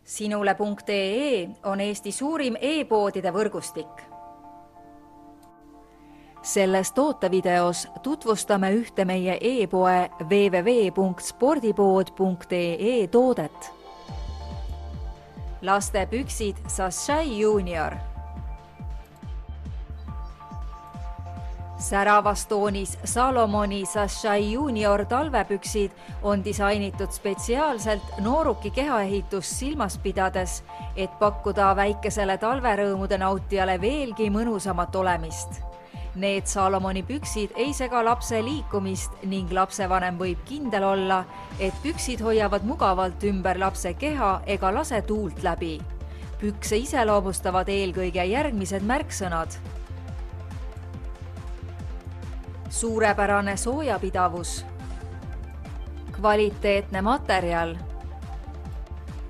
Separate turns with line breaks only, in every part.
Sinule.ee on Eesti suurim e-poodide võrgustik. Selles tootevideos tutvustame ühte meie e-poe www.spordipood.ee toodet. Laste püksid Sashai Junior. Säravas toonis Salomoni Sashai Junior talvepüksid on disainitud spetsiaalselt nooruki kehaehitust silmas pidades, et pakkuda väikesele talverõõmude nautijale veelgi mõnusamat olemist. Need Salomoni püksid ei sega lapse liikumist ning lapsevanem võib kindel olla, et püksid hoiavad mugavalt ümber lapse keha ega lase tuult läbi. Pükse iseloomustavad eelkõige järgmised märksõnad. Suurepärane soojapidavus, kvaliteetne materjal,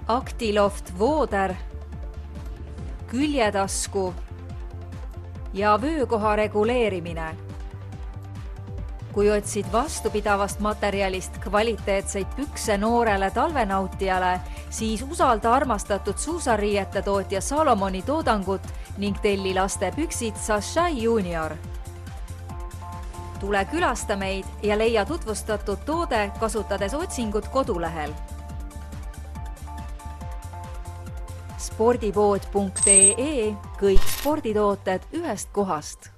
Actiloft vooder, küljetasku ja vöökoha reguleerimine. Kui otsid vastupidavast materjalist kvaliteetseid pükse noorele talvenautijale, siis usalda armastatud suusariiete tootja Salomoni toodangut ning telli laste püksid Sashai Junior. Tule külasta meid ja leia tutvustatud toode kasutades otsingut kodulehel. Spordipood.ee, kõik sporditooted ühest kohast.